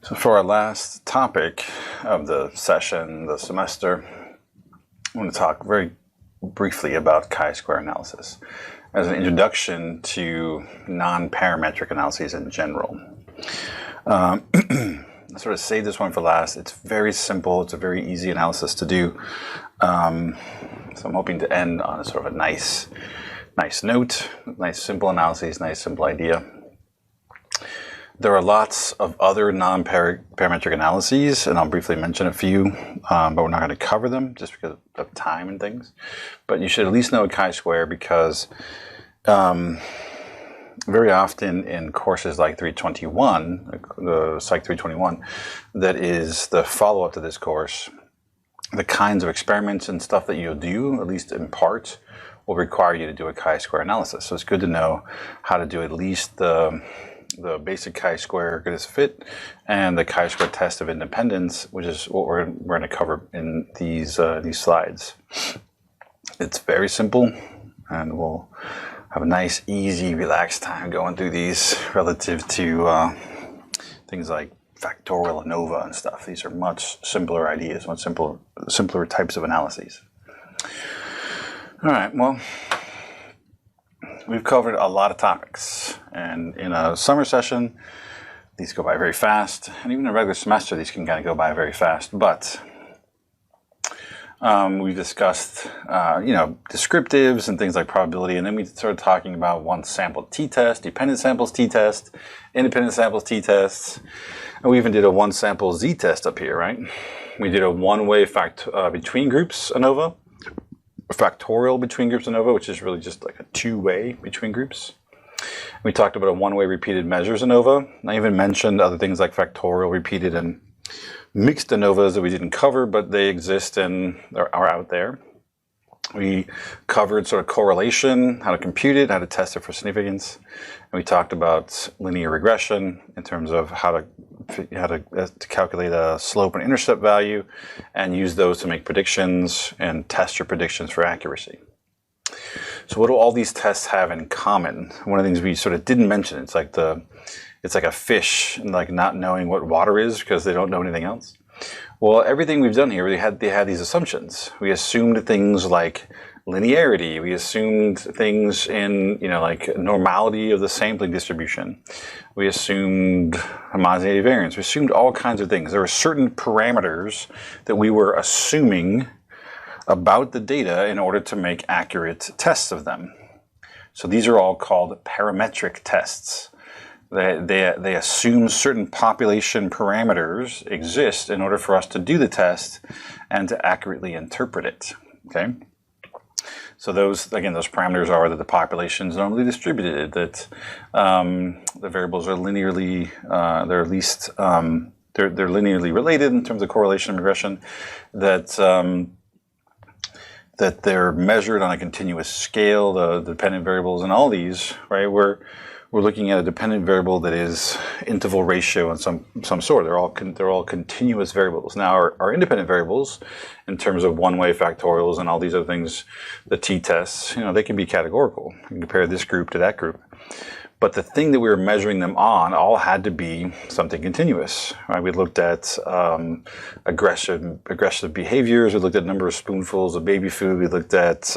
So for our last topic of the session, the semester, I'm going to talk very briefly about chi-square analysis as an introduction to non-parametric analyses in general. I sort of saved this one for last. It's very simple. It's a very easy analysis to do. So I'm hoping to end on a sort of a nice note, nice simple analysis, nice simple idea. There are lots of other non-parametric analyses, and I'll briefly mention a few, but we're not going to cover them just because of time and things. But you should at least know a chi-square because very often in courses like 321, the Psy320, that is the follow-up to this course, the kinds of experiments and stuff that you'll do, at least in part, will require you to do a chi-square analysis. So it's good to know how to do at least the basic chi-square goodness fit and the chi-square test of independence, which is what we're going to cover in these slides. It's very simple, and we'll have a nice, easy, relaxed time going through these relative to things like factorial ANOVA and stuff. These are much simpler ideas, much simpler types of analyses. All right, well, we've covered a lot of topics, and in a summer session, these go by very fast, and even in a regular semester, these can kind of go by very fast, but we discussed, descriptives and things like probability, and then we started talking about one sample t-test, dependent samples t-test, independent samples t-tests, and we even did a one sample z-test up here, right? We did a one-way between groups ANOVA, factorial between groups ANOVA, which is really just like a two-way between groups. We talked about a one-way repeated measures ANOVA. I even mentioned other things like factorial, repeated, and mixed ANOVAs that we didn't cover, but they exist and are out there. We covered sort of correlation, how to compute it, how to test it for significance. And we talked about linear regression in terms of how to calculate a slope and intercept value and use those to make predictions and test your predictions for accuracy. So what do all these tests have in common? One of the things we sort of didn't mention, it's like a fish and like not knowing what water is because they don't know anything else. Well, everything we've done here, they had these assumptions. We assumed things like linearity. We assumed things in, like normality of the sampling distribution. We assumed homogeneity variance. We assumed all kinds of things. There were certain parameters that we were assuming about the data in order to make accurate tests of them. So these are all called parametric tests. They assume certain population parameters exist in order for us to do the test and to accurately interpret it. Okay. So those parameters are that the population is normally distributed, that the variables are linearly, they're linearly related in terms of correlation and regression, that they're measured on a continuous scale, the dependent variables, and all these, right? We're looking at a dependent variable that is interval ratio in some sort. They're all continuous variables. Now our independent variables, in terms of one-way factorials and all these other things, the t-tests, they can be categorical. You can compare this group to that group. But the thing that we were measuring them on all had to be something continuous. Right? We looked at aggressive behaviors. We looked at number of spoonfuls of baby food. We looked at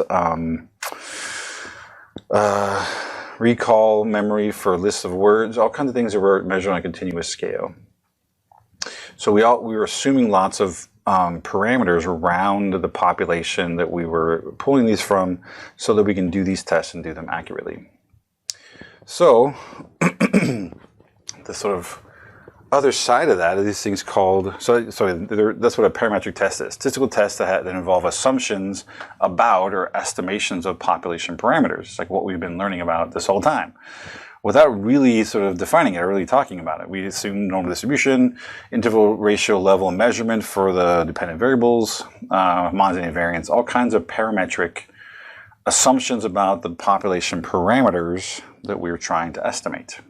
recall memory for lists of words, all kinds of things that were measured on a continuous scale. So we were assuming lots of parameters around the population that we were pulling these from so that we can do these tests and do them accurately. So the sort of other side of that are these things called, that's what a parametric test is. Statistical tests that involve assumptions about or estimations of population parameters. It's like what we've been learning about this whole time, without really sort of defining it or really talking about it. We assume normal distribution, interval ratio level measurement for the dependent variables, homogeneity variance, all kinds of parametric assumptions about the population parameters that we're trying to estimate.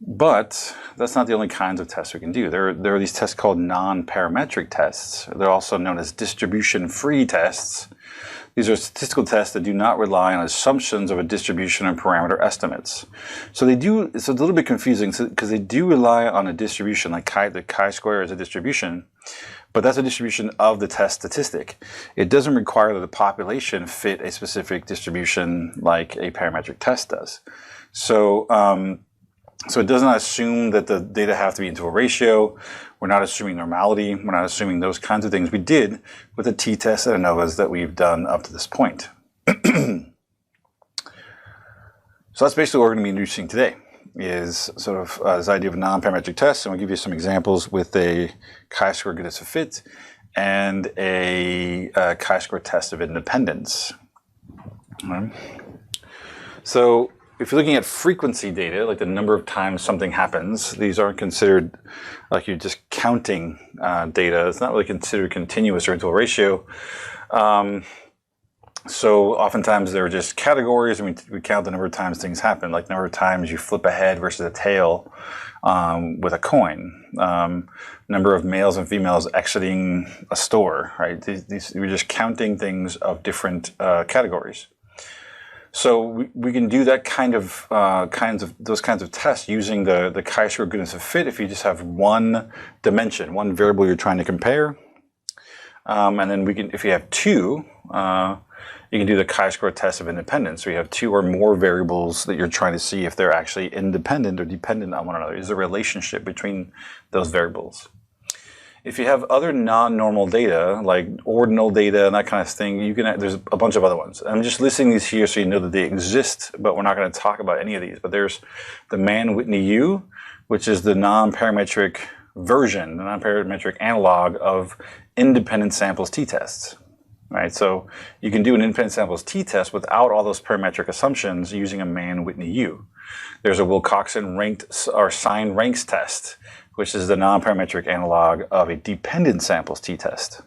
But that's not the only kinds of tests we can do. There are these tests called non-parametric tests. They're also known as distribution-free tests. These are statistical tests that do not rely on assumptions of a distribution and parameter estimates. So they do, it's a little bit confusing because they do rely on a distribution, like the chi-square is a distribution, but that's a distribution of the test statistic. It doesn't require that the population fit a specific distribution like a parametric test does. So, so it does not assume that the data have to be into a ratio. We're not assuming normality. We're not assuming those kinds of things we did with the t-tests and ANOVAs that we've done up to this point. So that's basically what we're going to be introducing today, is sort of this idea of non-parametric tests. And we'll give you some examples with a chi-square goodness of fit and a chi-square test of independence. All right. So if you're looking at frequency data, like the number of times something happens, these aren't considered like you're just counting data. It's not really considered continuous or into a ratio. So oftentimes they're just categories, and we count the number of times things happen, like the number of times you flip a head versus a tail with a coin, number of males and females exiting a store, right? We're just counting things of different categories. So we can do that those kinds of tests using the chi-square goodness of fit if you just have one dimension, one variable you're trying to compare, and then if you have two, you can do the chi-square test of independence. So you have two or more variables that you're trying to see if they're actually independent or dependent on one another. Is there a relationship between those variables? If you have other non-normal data, like ordinal data and that kind of thing, there's a bunch of other ones. I'm just listing these here so you know that they exist, but we're not going to talk about any of these. But there's the Mann-Whitney U, which is the non-parametric version, the non-parametric analog of independent samples t-tests. Right? So you can do an independent samples t-test without all those parametric assumptions using a Mann-Whitney U. There's a Wilcoxon ranked or signed ranks test, which is the non-parametric analog of a dependent samples t-test.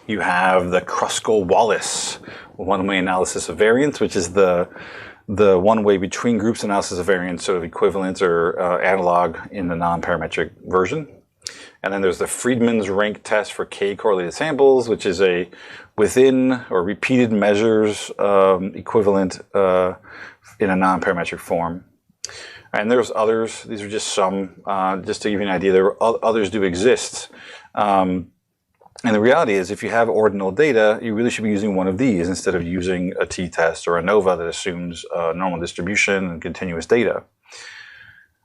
You have the Kruskal-Wallis one-way analysis of variance, which is the one-way between groups analysis of variance, sort of equivalent or analog in the non-parametric version. And then there's the Friedman's rank test for k-correlated samples, which is a within or repeated measures equivalent in a non-parametric form. And there's others. These are just some, just to give you an idea. There are others do exist. And the reality is, if you have ordinal data, you really should be using one of these instead of using a t-test or ANOVA that assumes normal distribution and continuous data.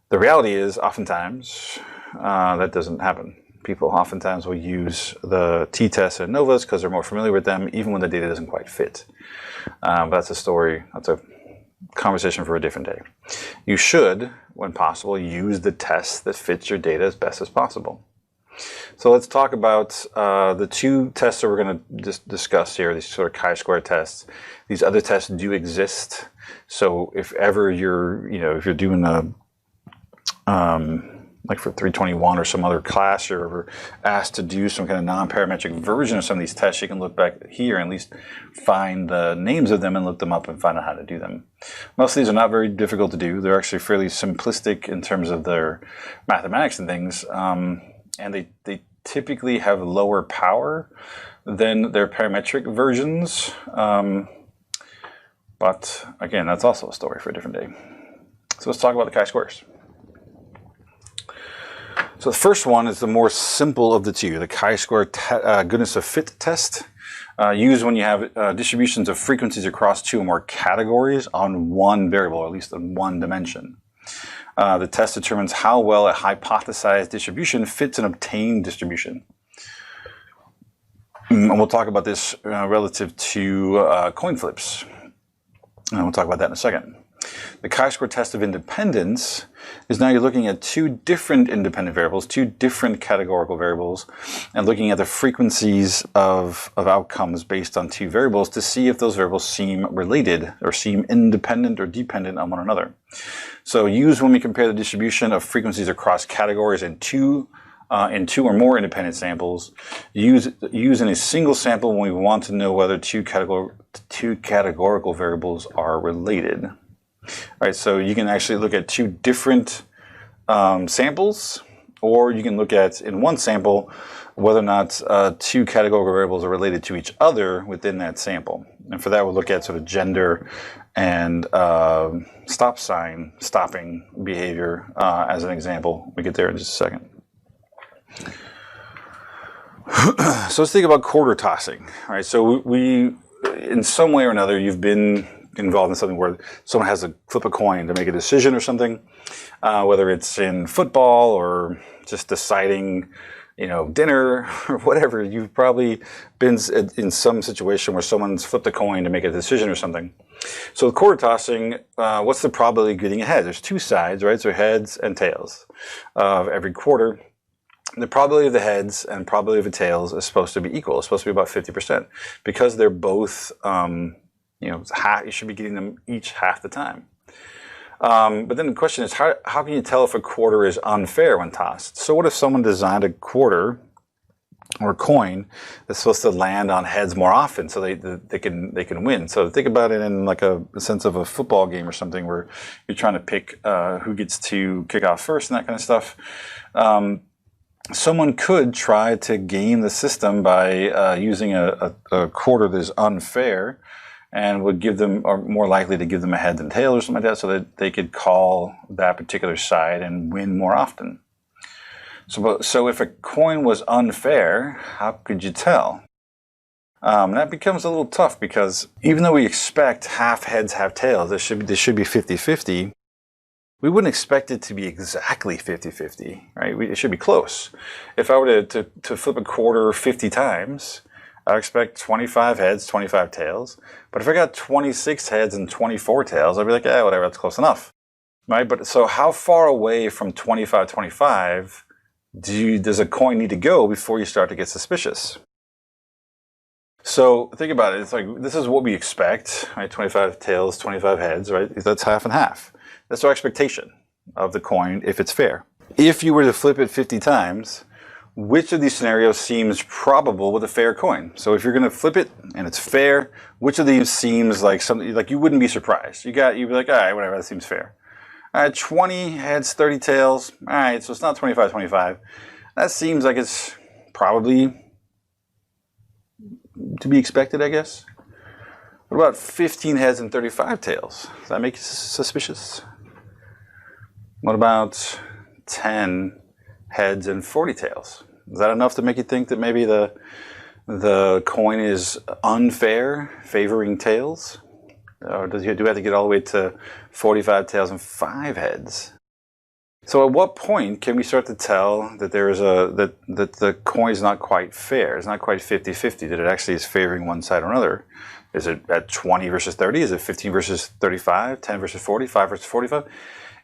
The reality is, oftentimes, that doesn't happen. People oftentimes will use the t-tests and ANOVAs because they're more familiar with them, even when the data doesn't quite fit. But that's a story. That's a conversation for a different day. You should, when possible, use the test that fits your data as best as possible. So let's talk about the two tests that we're going to discuss here, these sort of chi-square tests. These other tests do exist. So if ever if you're doing a like for 321 or some other class, you're ever asked to do some kind of non-parametric version of some of these tests, you can look back here and at least find the names of them and look them up and find out how to do them. Most of these are not very difficult to do. They're actually fairly simplistic in terms of their mathematics and things, and they typically have lower power than their parametric versions. But again, that's also a story for a different day. So let's talk about the chi-squares. So the first one is the more simple of the two, the chi-square goodness of fit test, used when you have distributions of frequencies across two or more categories on one variable, or at least in one dimension. The test determines how well a hypothesized distribution fits an obtained distribution. And we'll talk about this relative to coin flips. And we'll talk about that in a second. The chi-square test of independence is now you're looking at two different independent variables, two different categorical variables, and looking at the frequencies of outcomes based on two variables to see if those variables seem related or seem independent or dependent on one another. So used when we compare the distribution of frequencies across categories in two or more independent samples, use in a single sample when we want to know whether two categorical variables are related. All right, so you can actually look at two different samples or you can look at, in one sample, whether or not two categorical variables are related to each other within that sample. And for that, we'll look at sort of gender and stop sign stopping behavior as an example. We get there in just a second. So let's think about quarter tossing. All right, so we, in some way or another, you've been involved in something where someone has to flip a coin to make a decision or something, whether it's in football or just deciding, you know, dinner or whatever. You've probably been in some situation where someone's flipped a coin to make a decision or something. So with quarter tossing, what's the probability of getting ahead? There's two sides, right? So heads and tails of every quarter. The probability of the heads and probability of the tails is supposed to be equal. It's supposed to be about 50% because they're both, you know, you should be getting them each half the time. But then the question is, how can you tell if a quarter is unfair when tossed? So what if someone designed a quarter or a coin that's supposed to land on heads more often so they can win? So think about it in like a sense of a football game or something where you're trying to pick who gets to kick off first and that kind of stuff. Someone could try to game the system by using a quarter that is unfair and would give them, or more likely to give them a head than tail or something like that, so that they could call that particular side and win more often. So if a coin was unfair, how could you tell? That becomes a little tough because even though we expect half heads, half tails, this should be 50-50. We wouldn't expect it to be exactly 50-50, right? It should be close. If I were to flip a quarter 50 times, I expect 25 heads, 25 tails. But if I got 26 heads and 24 tails, I'd be like, yeah, whatever, that's close enough, right? But so how far away from 25-25 does a coin need to go before you start to get suspicious? So think about it. It's like, this is what we expect, right? 25 tails, 25 heads, right? That's half and half. That's our expectation of the coin if it's fair. If you were to flip it 50 times, which of these scenarios seems probable with a fair coin? So if you're going to flip it and it's fair, which of these seems like something like you wouldn't be surprised? You'd be like, all right, whatever, that seems fair. All right, 20 heads, 30 tails. All right, so it's not 25-25. That seems like it's probably to be expected, I guess. What about 15 heads and 35 tails? Does that make you suspicious? What about 10 heads and 40 tails? Is that enough to make you think that maybe the coin is unfair, favoring tails? Or do we have to get all the way to 45 tails and 5 heads? So at what point can we start to tell that there is that the coin is not quite fair? It's not quite 50-50, that it actually is favoring one side or another? Is it at 20 versus 30? Is it 15 versus 35? 10 versus 40? 5 versus 45?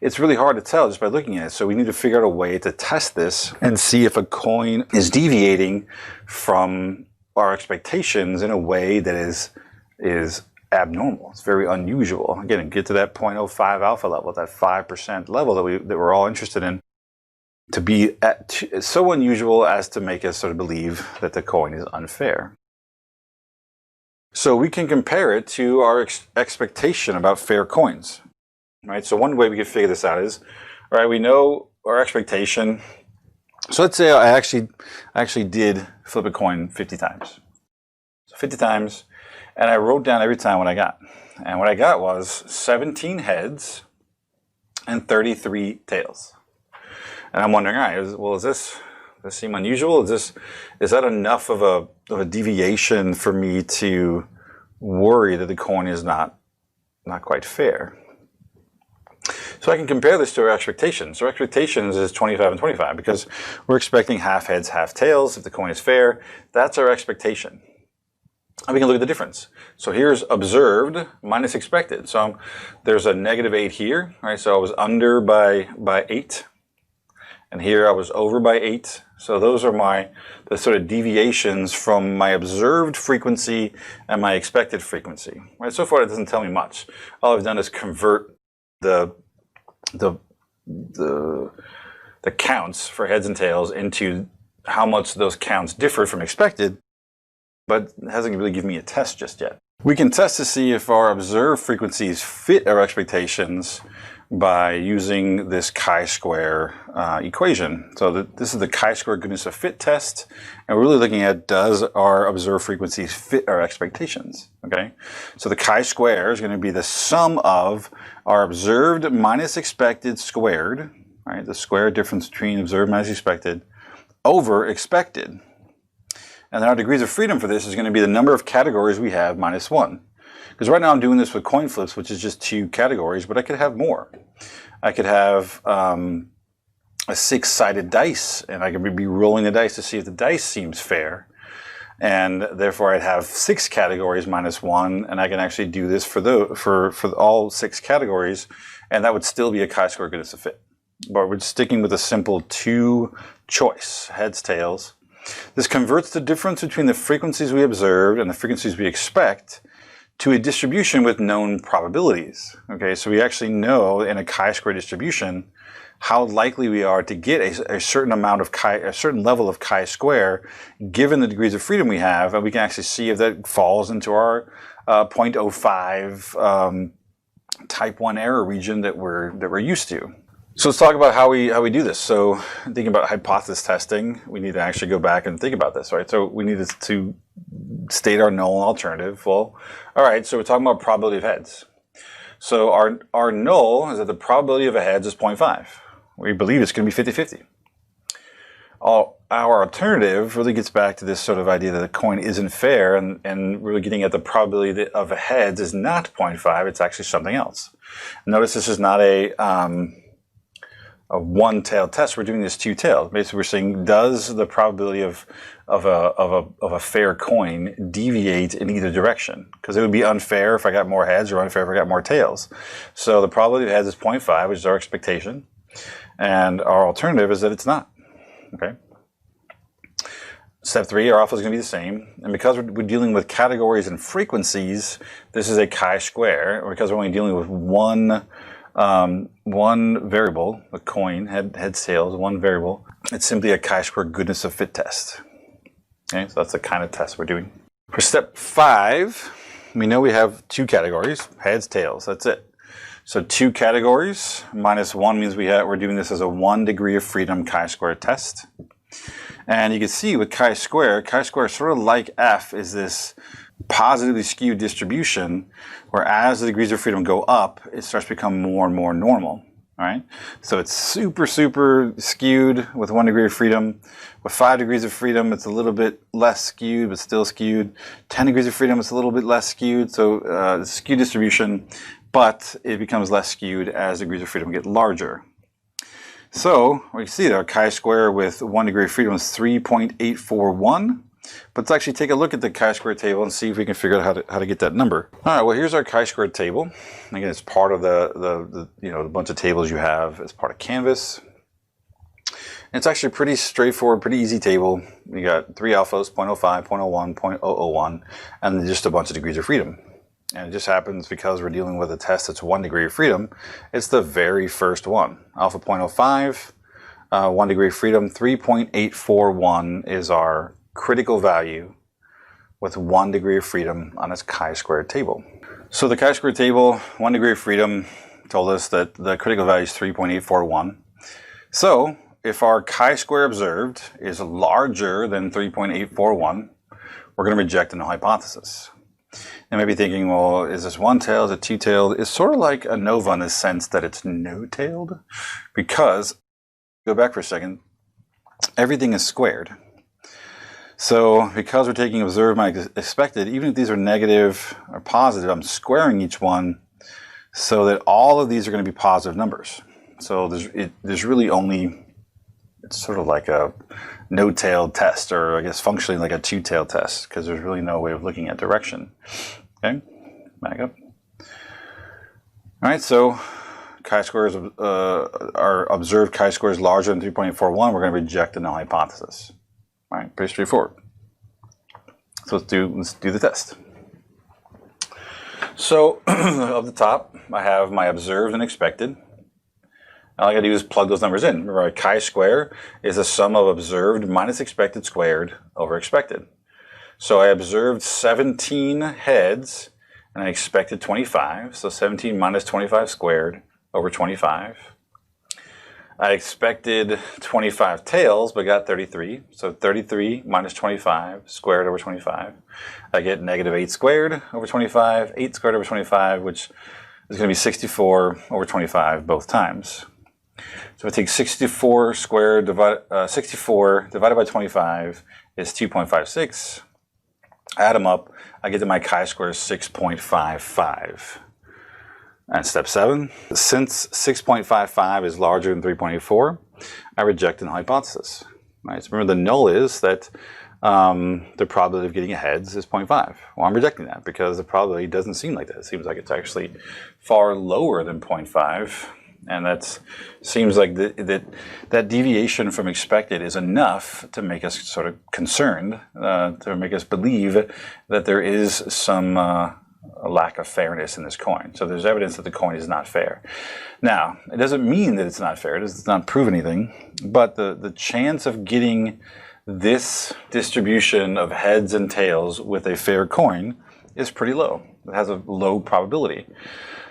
It's really hard to tell just by looking at it. So we need to figure out a way to test this and see if a coin is deviating from our expectations in a way that is abnormal. It's very unusual. Again, get to that 0.05 alpha level, that 5% level that we're all interested in, to be so unusual as to make us sort of believe that the coin is unfair. So we can compare it to our expectation about fair coins, right? So one way we can figure this out is, all right, we know our expectation. So let's say I actually did flip a coin 50 times. So 50 times, and I wrote down every time what I got. And what I got was 17 heads and 33 tails. And I'm wondering, all right, well, does this seem unusual? Is that enough of a deviation for me to worry that the coin is not quite fair? So I can compare this to our expectations. So our expectations is 25 and 25 because we're expecting half heads, half tails. If the coin is fair, that's our expectation. And we can look at the difference. So here's observed minus expected. So there's a -8 here, right? So I was under by 8. And here I was over by 8. So those are the sort of deviations from my observed frequency and my expected frequency. Right? So far it doesn't tell me much. All I've done is convert the counts for heads and tails into how much those counts differ from expected, but it hasn't really given me a test just yet. We can test to see if our observed frequencies fit our expectations by using this chi-square equation. So this is the chi-square goodness of fit test, and we're really looking at, does our observed frequencies fit our expectations? Okay, so the chi-square is going to be the sum of our observed minus expected squared, right? The square difference between observed minus expected over expected. And then our degrees of freedom for this is going to be the number of categories we have minus 1. Because right now I'm doing this with coin flips, which is just 2 categories, but I could have more. I could have a 6-sided dice, and I could be rolling the dice to see if the dice seems fair. And therefore I'd have 6 categories minus 1, and I can actually do this for all 6 categories, and that would still be a chi-square goodness of fit. But we're sticking with a simple 2 choice, heads, tails. This converts the difference between the frequencies we observed and the frequencies we expect to a distribution with known probabilities. Okay, so we actually know in a chi-square distribution how likely we are to get a certain amount of a certain level of chi-square given the degrees of freedom we have, and we can actually see if that falls into our 0.05 type 1 error region that we're used to. So let's talk about how we do this. So thinking about hypothesis testing, we need to actually go back and think about this, right? So we need to state our null alternative. Well, all right, so we're talking about probability of heads. So our null is that the probability of a heads is 0.5. We believe it's going to be 50-50. Our alternative really gets back to this sort of idea that the coin isn't fair, and really getting at the probability of a heads is not 0.5, it's actually something else. Notice this is not a one-tailed test. We're doing this 2-tailed. Basically, we're saying, does the probability of a fair coin deviate in either direction? Because it would be unfair if I got more heads, or unfair if I got more tails. So the probability of heads is 0.5, which is our expectation, and our alternative is that it's not. Okay. Step 3, our alpha is going to be the same, and because we're dealing with categories and frequencies, this is a chi-square. Because we're only dealing with one variable, a coin, heads, tails, one variable. It's simply a chi-square goodness of fit test. Okay, so that's the kind of test we're doing. For step 5, we know we have 2 categories, heads, tails, that's it. So 2 categories minus 1 means we're doing this as a 1 degree of freedom chi-square test. And you can see with chi-square sort of like F is this positively skewed distribution, where as the degrees of freedom go up, it starts to become more and more normal. All right, so it's super skewed with 1 degree of freedom. With 5 degrees of freedom, it's a little bit less skewed, but still skewed. 10 degrees of freedom, it's a little bit less skewed. So the skewed distribution, but it becomes less skewed as degrees of freedom get larger. So we see that our chi-square with 1 degree of freedom is 3.841. But let's actually take a look at the chi-square table and see if we can figure out how to get that number. All right, well, here's our chi-square table. Again, it's part of the bunch of tables you have as part of Canvas. And it's actually pretty straightforward, pretty easy table. You got 3 alphas, 0.05, 0.01, 0.001, and then just a bunch of degrees of freedom. And it just happens because we're dealing with a test that's 1 degree of freedom. It's the very first one. Alpha 0.05, 1 degree of freedom, 3.841 is our critical value with 1 degree of freedom on its chi-square table. So the chi-square table, 1 degree of freedom, told us that the critical value is 3.841. So if our chi-square observed is larger than 3.841, we're going to reject the null hypothesis. You may be thinking, well, is this 1-tailed, is it 2-tailed? It's sort of like a nova in the sense that it's no-tailed, because, go back for a second, everything is squared. So because we're taking observed minus expected, even if these are negative or positive, I'm squaring each one so that all of these are going to be positive numbers. So there's really only, it's sort of like a no-tailed test, or I guess functionally like a 2-tailed test, because there's really no way of looking at direction. Okay, back up. All right, so chi-squares, our observed chi-square is larger than 3.841. We're going to reject the null hypothesis. All right, pretty straightforward. So let's do the test. So up the top, I have my observed and expected. All I got to do is plug those numbers in. Remember, chi-square is the sum of observed minus expected squared over expected. So I observed 17 heads, and I expected 25. So 17 minus 25 squared over 25. I expected 25 tails, but got 33. So 33 minus 25 squared over 25. I get negative 8 squared over 25, 8 squared over 25, which is going to be 64 over 25 both times. So if I take 64 squared, 64 divided by 25 is 2.56. Add them up, I get to my chi-square 6.55. And step 7, since 6.55 is larger than 3.84, I reject the hypothesis. Right? So remember, the null is that the probability of getting a heads is 0.5. Well, I'm rejecting that because the probability doesn't seem like that. It seems like it's actually far lower than 0.5. And that seems like that deviation from expected is enough to make us sort of concerned, to make us believe that there is some a lack of fairness in this coin. So there's evidence that the coin is not fair. Now, it doesn't mean that it's not fair. It does not prove anything. But the chance of getting this distribution of heads and tails with a fair coin is pretty low. It has a low probability.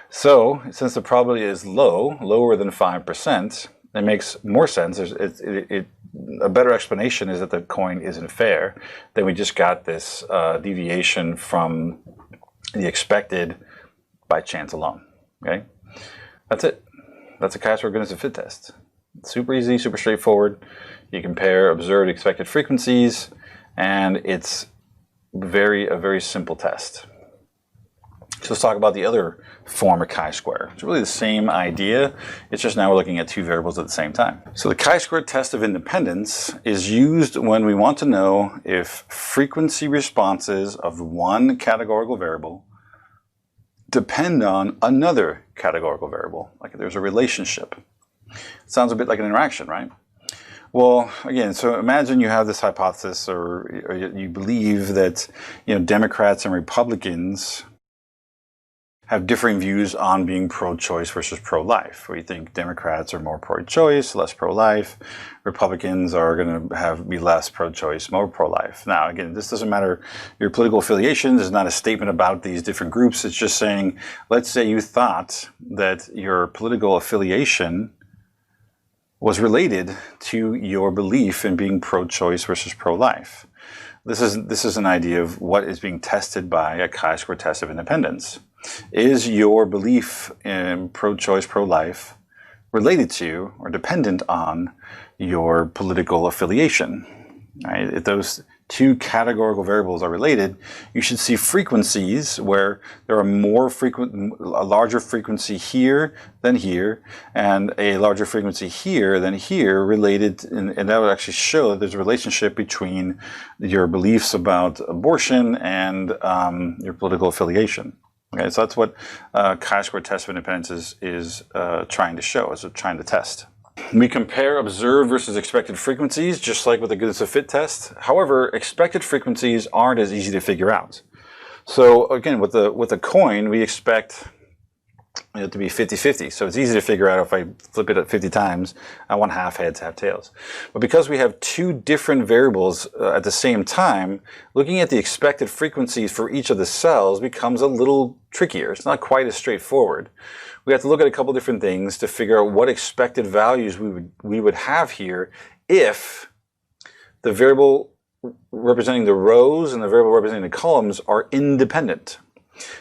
So since the probability is low, lower than 5%, it makes more sense. A better explanation is that the coin isn't fair. Then we just got this deviation from the expected by chance alone. Okay, that's it. That's a chi-square goodness of fit test. It's super easy, super straightforward. You compare observed expected frequencies, and it's a very simple test. So let's talk about the other form of chi-square. It's really the same idea. It's just now we're looking at two variables at the same time. So the chi-square test of independence is used when we want to know if frequency responses of one categorical variable depend on another categorical variable. Like if there's a relationship. It sounds a bit like an interaction, right? Well, again, so imagine you have this hypothesis, or you believe that, you know, Democrats and Republicans have differing views on being pro-choice versus pro-life. We think Democrats are more pro-choice, less pro-life. Republicans are going to be less pro-choice, more pro-life. Now, again, this doesn't matter your political affiliation. This is not a statement about these different groups. It's just saying, let's say you thought that your political affiliation was related to your belief in being pro-choice versus pro-life. This is an idea of what is being tested by a chi-square test of independence. Is your belief in pro-choice, pro-life related to or dependent on your political affiliation? Right? If those two categorical variables are related, you should see frequencies where there are a larger frequency here than here, and a larger frequency here than here related, and that would actually show that there's a relationship between your beliefs about abortion and your political affiliation. Okay, so that's what chi-square test of independence is trying to show, is trying to test. We compare observed versus expected frequencies, just like with the goodness of fit test. However, expected frequencies aren't as easy to figure out. So again, with a coin, we expect it to be 50-50. So it's easy to figure out if I flip it at 50 times, I want half heads, half tails. But because we have two different variables at the same time, looking at the expected frequencies for each of the cells becomes a little trickier. It's not quite as straightforward. We have to look at a couple different things to figure out what expected values we would have here if the variable representing the rows and the variable representing the columns are independent.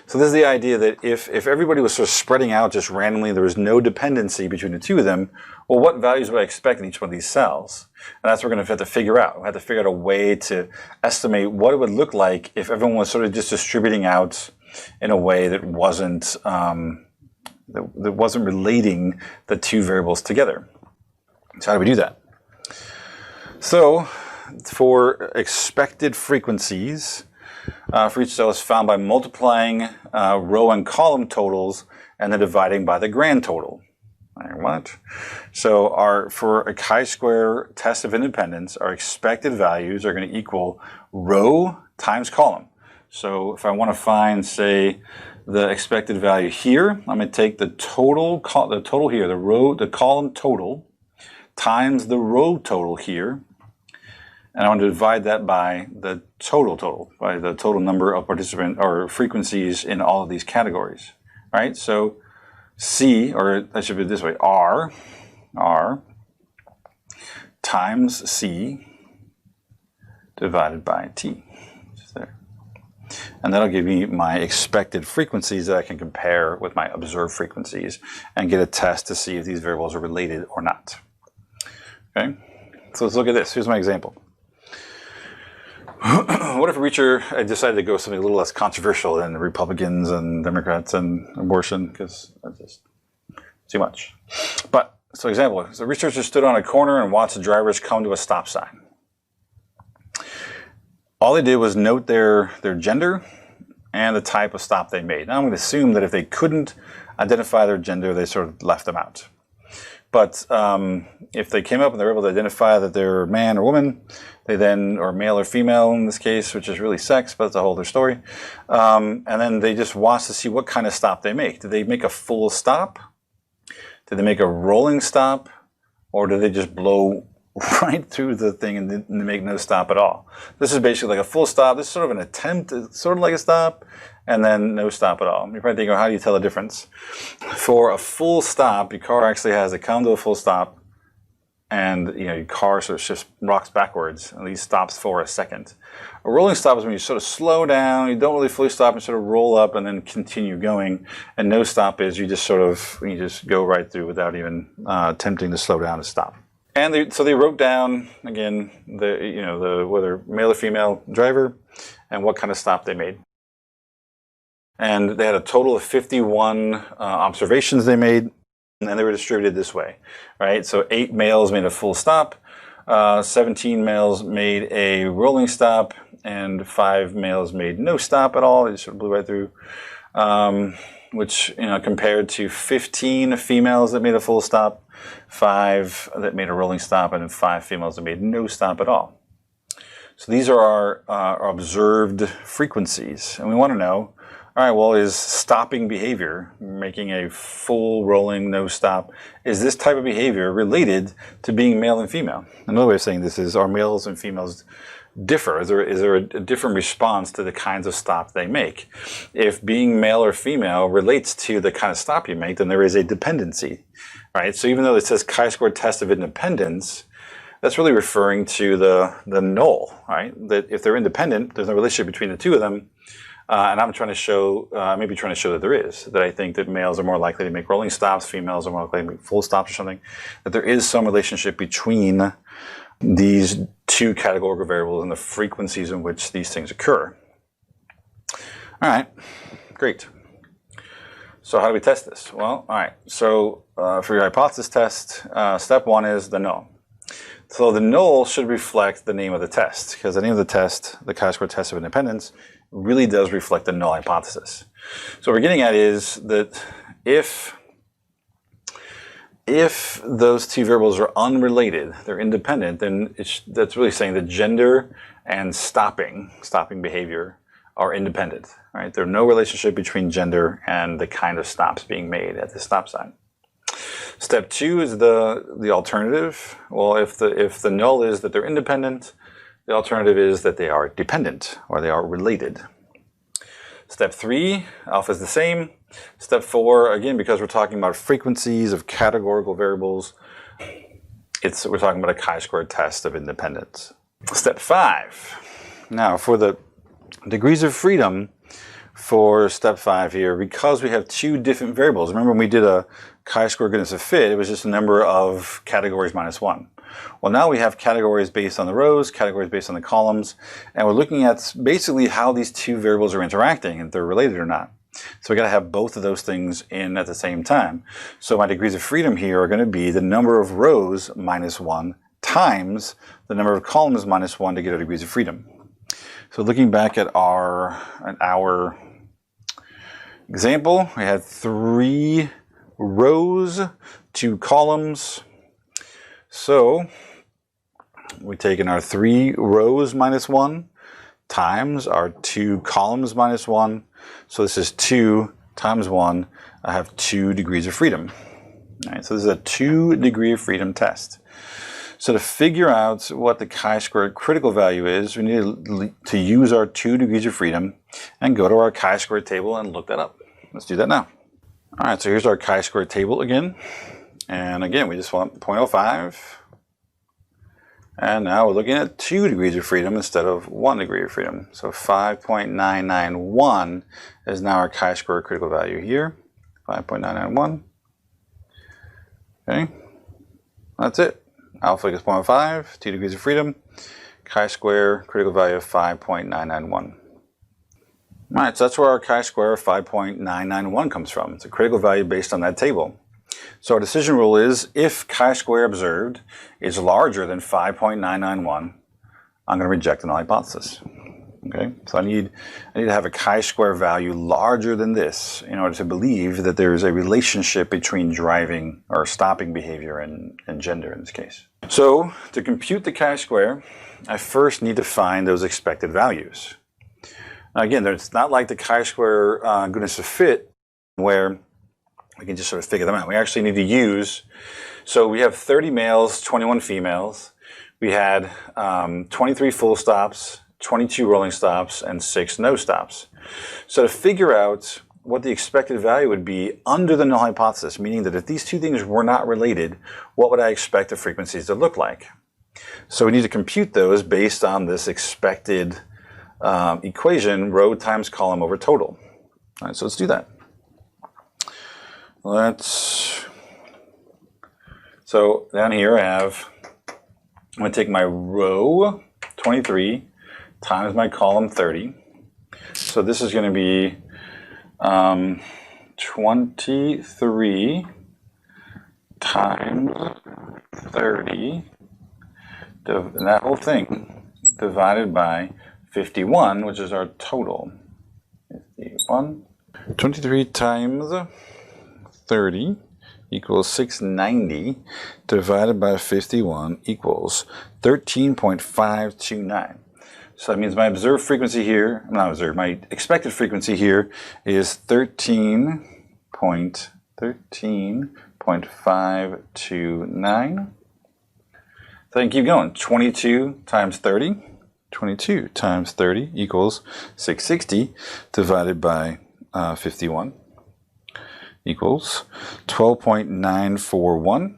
So this is the idea that if everybody was sort of spreading out just randomly, there was no dependency between the two of them, well, what values would I expect in each one of these cells? And that's what we're going to have to figure out. We have to figure out a way to estimate what it would look like if everyone was sort of just distributing out in a way that wasn't relating the two variables together. So how do we do that? So for expected frequencies, for each cell is found by multiplying row and column totals and then dividing by the grand total. What? So for a chi-square test of independence, our expected values are going to equal row times column. So if I want to find, say, the expected value here, I'm going to take the total here, the column total, times the row total here, and I want to divide that by the total, by the total number of participant or frequencies in all of these categories, right? So C, or I should put it this way, R times C divided by T. Just there. And that'll give me my expected frequencies that I can compare with my observed frequencies and get a test to see if these variables are related or not. Okay, so let's look at this. Here's my example. What if a researcher decided to go something a little less controversial than the Republicans and Democrats and abortion, because that's just too much. But, so example, so a researcher stood on a corner and watched the drivers come to a stop sign. All they did was note their gender and the type of stop they made. Now I'm going to assume that if they couldn't identify their gender, they sort of left them out. But if they came up and they were able to identify that they're man or woman, they then, or male or female in this case, which is really sex, but it's a whole other story. And then they just watch to see what kind of stop they make. Did they make a full stop? Did they make a rolling stop? Or did they just blow right through the thing and make no stop at all? This is basically like a full stop. This is sort of an attempt, sort of like a stop, and then no stop at all. You're probably thinking, how do you tell the difference? For a full stop, your car actually has to come to a full stop, and your car sort of shifts, rocks backwards, and these stops for a second. A rolling stop is when you sort of slow down, you don't really fully stop, and sort of roll up and then continue going. And no stop is you just go right through without even attempting to slow down to stop. And so they wrote down again whether male or female driver and what kind of stop they made. And they had a total of 51 observations they made, and they were distributed this way, right? So 8 males made a full stop, 17 males made a rolling stop, and 5 males made no stop at all. They just sort of blew right through, which compared to 15 females that made a full stop, 5 that made a rolling stop, and then 5 females that made no stop at all. So these are our observed frequencies, and we want to know, all right, well, is stopping behavior, making a full rolling no stop, is this type of behavior related to being male and female? Another way of saying this is, are males and females differ? Is there a different response to the kinds of stop they make? If being male or female relates to the kind of stop you make, then there is a dependency, right? So even though it says chi-square test of independence, that's really referring to the null, right? That if they're independent, there's no relationship between the two of them. And I'm trying to show, maybe trying to show that there is, that I think that males are more likely to make rolling stops, females are more likely to make full stops or something, that there is some relationship between these two categorical variables and the frequencies in which these things occur. All right, great. So how do we test this? Well, all right, so for your hypothesis test, step 1 is the null. So the null should reflect the name of the test, because the name of the test, the chi-square test of independence, really does reflect the null hypothesis. So what we're getting at is that if those two variables are unrelated, they're independent, then that's really saying that gender and stopping behavior are independent, right? There's no relationship between gender and the kind of stops being made at the stop sign. Step 2 is the alternative. Well, if the null is that they're independent, the alternative is that they are dependent, or they are related. Step 3, alpha is the same. Step 4, again, because we're talking about frequencies of categorical variables, we're talking about a chi-square test of independence. Step 5. Now, for the degrees of freedom for step 5 here, because we have 2 different variables. Remember when we did a chi-square goodness of fit, it was just a number of categories minus 1. Well, now we have categories based on the rows, categories based on the columns, and we're looking at basically how these 2 variables are interacting and if they're related or not. So we got to have both of those things in at the same time. So my degrees of freedom here are going to be the number of rows minus 1 times the number of columns minus 1 to get our degrees of freedom. So looking back at our example, we had 3 rows, 2 columns. So we've taken our 3 rows minus 1 times our 2 columns minus 1. So this is 2 times 1. I have 2 degrees of freedom. All right, so this is a 2 degree of freedom test. So to figure out what the chi-squared critical value is, we need to use our 2 degrees of freedom and go to our chi-squared table and look that up. Let's do that now. All right, so here's our chi-square table again. And again, we just want 0.05. And now we're looking at 2 degrees of freedom instead of 1 degree of freedom. So 5.991 is now our chi-square critical value here. 5.991. Okay, that's it. Alpha equals 0.5, 2 degrees of freedom. Chi-square critical value of 5.991. All right, so that's where our chi-square of 5.991 comes from. It's a critical value based on that table. So our decision rule is if chi-square observed is larger than 5.991, I'm going to reject the null hypothesis. Okay, so I need to have a chi-square value larger than this in order to believe that there is a relationship between driving or stopping behavior and gender in this case. So to compute the chi-square, I first need to find those expected values. Now again, it's not like the chi-square goodness of fit where we can just sort of figure them out. We actually need to use, so we have 30 males, 21 females. We had 23 full stops, 22 rolling stops, and 6 no stops. So to figure out what the expected value would be under the null hypothesis, meaning that if these two things were not related, what would I expect the frequencies to look like? So we need to compute those based on this expected equation, row times column over total. All right, so let's do that. So down here I have, I'm going to take my row 23 times my column 30. So this is going to be 23 times 30, and that whole thing divided by 51, which is our total. 51. 23 times 30 equals 690 divided by 51 equals 13.529. So that means my observed frequency here, not observed, my expected frequency here is 13.529. So I can keep going. 22 times 30. 22 times 30 equals 660 divided by 51 equals 12.941.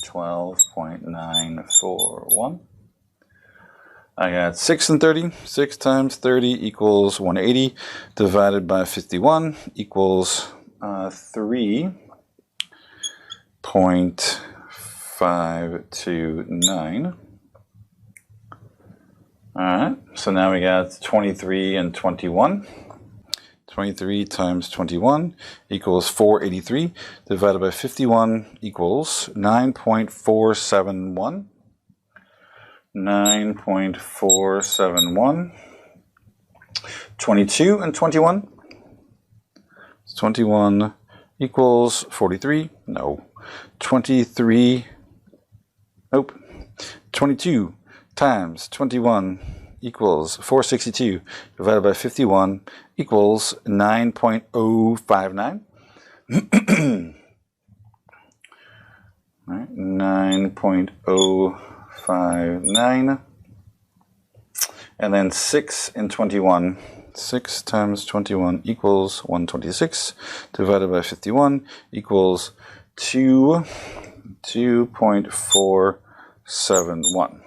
12.941. I got 6 and 30. 6 times 30 equals 180 divided by 51 equals 3.529. All right, so now we got 23 and 21. 23 times 21 equals 483 divided by 51 equals 9.471. 9.471. 22 and 21. 21 equals 43. No. 23. Nope. 22 times 21 equals 462 divided by 51 equals 9.059. Right, 9.059. And then 6 and 21. 6 times 21 equals 126 divided by 51 equals 2.471.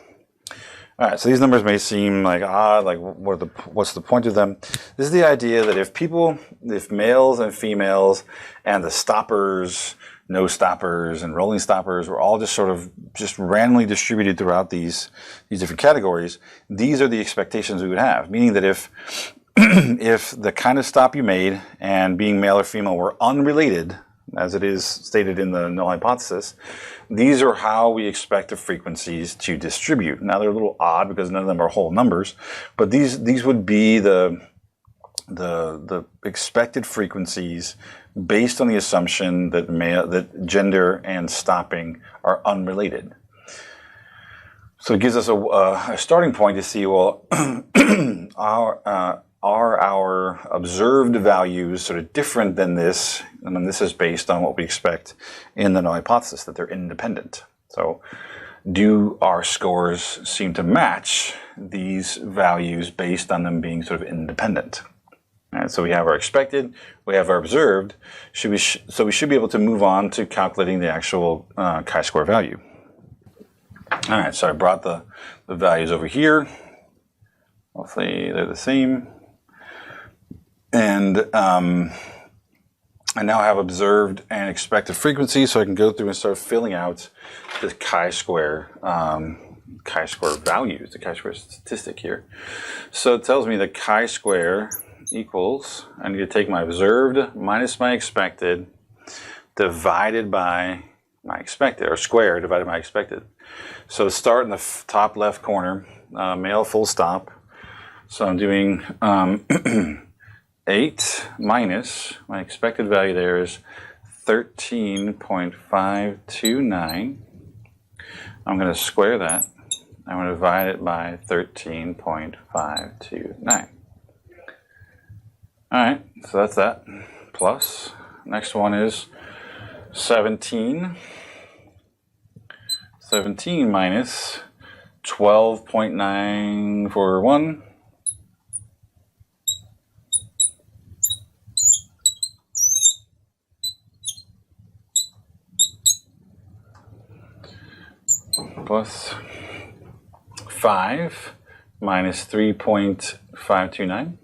All right, so these numbers may seem like odd, like what's the point of them? This is the idea that if males and females and the stoppers, no stoppers, and rolling stoppers were all just randomly distributed throughout these different categories, these are the expectations we would have. Meaning that if if the kind of stop you made and being male or female were unrelated, as it is stated in the null hypothesis, these are how we expect the frequencies to distribute. Now they're a little odd because none of them are whole numbers, but these would be the expected frequencies based on the assumption that gender and stopping are unrelated. So it gives us a starting point to see, well, are our observed values sort of different than this? And then this is based on what we expect in the null hypothesis, that they're independent. So do our scores seem to match these values based on them being sort of independent? All right, so we have our expected, we have our observed. So we should be able to move on to calculating the actual chi-square value. All right, so I brought the values over here. Hopefully they're the same. And I now have observed and expected frequency, so I can go through and start filling out the chi-square values, the chi-square statistic here. So it tells me that chi-square equals, I need to take my observed minus my expected divided by my expected, or square divided by my expected. So start in the top left corner, male full stop. So I'm doing 8 minus, my expected value there is 13.529. I'm going to square that. I'm going to divide it by 13.529. All right, so that's that. Plus, next one is 17. 17 minus 12.941. Plus 5 minus 3.529.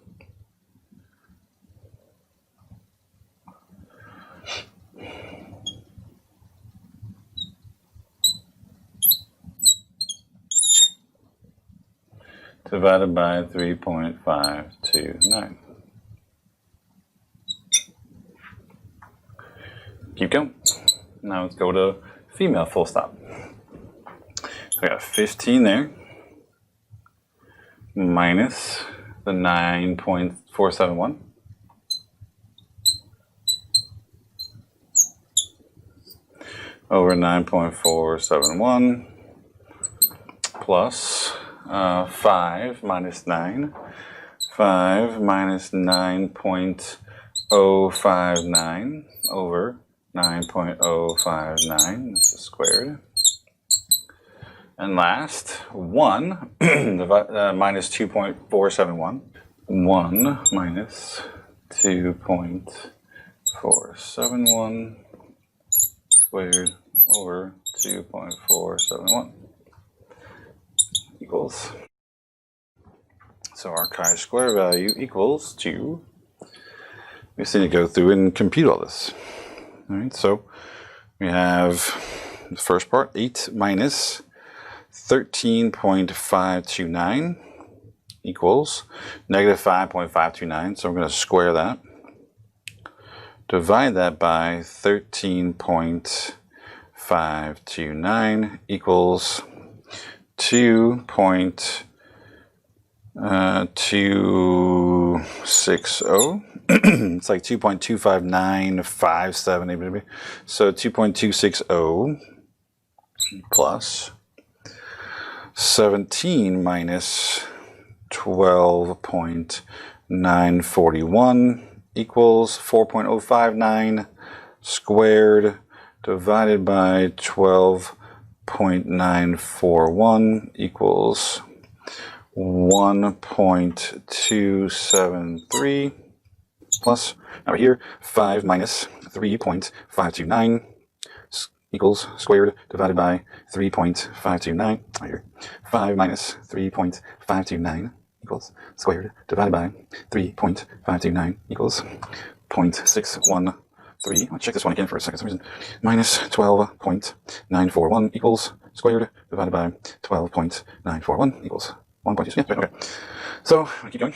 Divided by 3.529. Keep going. Now let's go to female full stop. I got 15 there, minus the 9.471. Over 9.471 plus 5 minus 9. 5 minus 9.059 over 9.059. This is squared. And last, 1 minus 2.471. 1 minus 2.471 squared over 2.471 equals. So our chi-square value equals to, we just need to go through and compute all this. All right, so we have the first part, 8 minus 13.529 equals negative 5.529. So I'm going to square that. Divide that by 13.529 equals 2.260. It's like 2.25957 maybe. So 2.260 plus 17 minus 12.941 equals 4.059 squared divided by 12.941 equals 1.273 plus, over here, 5 minus 3.529 equals squared divided by 3.529. Right here, 5 minus 3.529 equals squared divided by 3.529 equals 0.613. I'll check this one again for a second. For some reason. Minus 12.941 equals squared divided by 12.941 equals 1.2. Yeah, okay. So I keep going.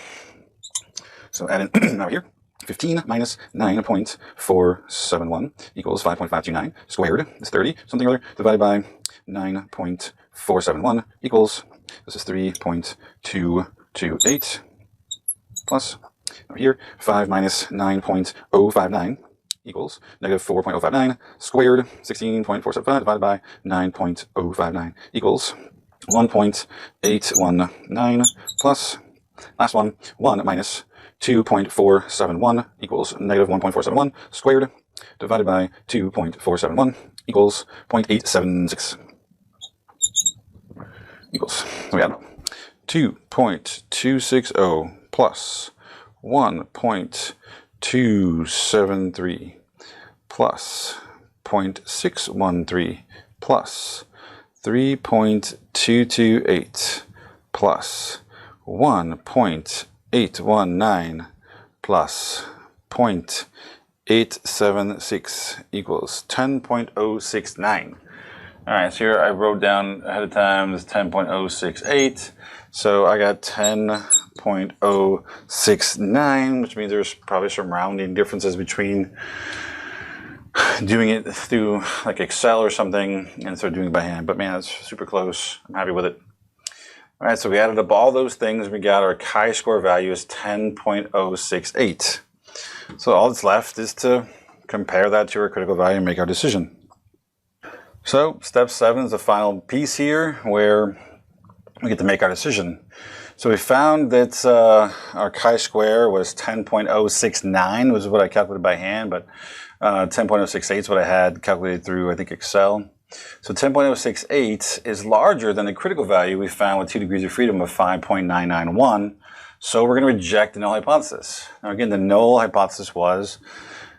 So add in over here. 15 minus 9.471 equals 5.529 squared is 30 something or other divided by 9.471 equals, this is 3.228 plus over here 5 minus 9.059 equals negative 4.059 squared 16.475 divided by 9.059 equals 1.819 plus last one 1 minus 2.471 equals negative 1.471 squared divided by 2.471 equals 0.876 equals, so we have 2.260 plus 1.273 plus 0.613 plus 3.228 plus 1.819 plus 0.876 equals 10.069. All right, so here I wrote down ahead of time this 10.068. So I got 10.069, which means there's probably some rounding differences between doing it through like Excel or something and so doing it by hand. But man, that's super close. I'm happy with it. All right, so we added up all those things. We got our chi-square value is 10.068. So all that's left is to compare that to our critical value and make our decision. So step 7 is the final piece here where we get to make our decision. So we found that our chi-square was 10.069, which is what I calculated by hand, but 10.068 is what I had calculated through, I think, Excel. So 10.068 is larger than the critical value we found with 2 degrees of freedom of 5.991. So we're going to reject the null hypothesis. Now again, the null hypothesis was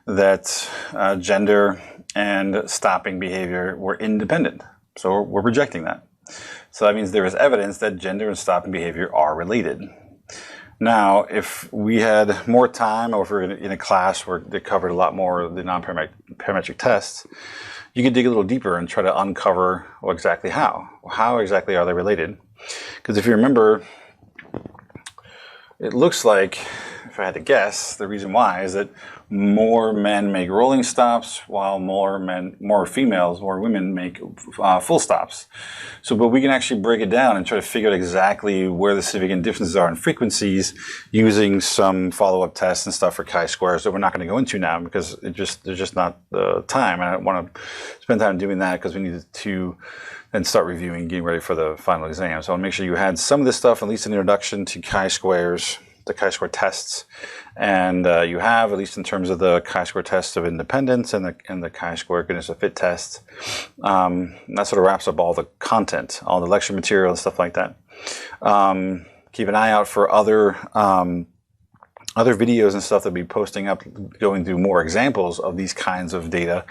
that gender and stopping behavior were independent. So we're rejecting that. So that means there is evidence that gender and stopping behavior are related. Now, if we had more time, or if we're in a class where they covered a lot more of the non-parametric tests, you could dig a little deeper and try to uncover exactly how. How exactly are they related? Because if you remember, it looks like, if I had to guess, the reason why is that more men make rolling stops while more women make full stops. So, but we can actually break it down and try to figure out exactly where the significant differences are in frequencies using some follow-up tests and stuff for chi-squares that we're not going to go into now because there's just not the time. And I don't want to spend time doing that because we need to then start reviewing, getting ready for the final exam. So I'll make sure you had some of this stuff, at least an introduction to chi-squares, the chi-square tests, and you have, at least in terms of the chi-square test of independence and the chi-square goodness of fit test. That sort of wraps up all the content, all the lecture material and stuff like that. Keep an eye out for other videos and stuff that we'll be posting up, going through more examples of these kinds of data.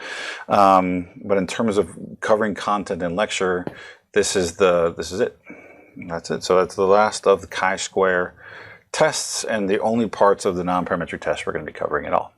But in terms of covering content and lecture, this is it. That's it. So that's the last of the chi-square tests and the only parts of the non-parametric test we're going to be covering at all.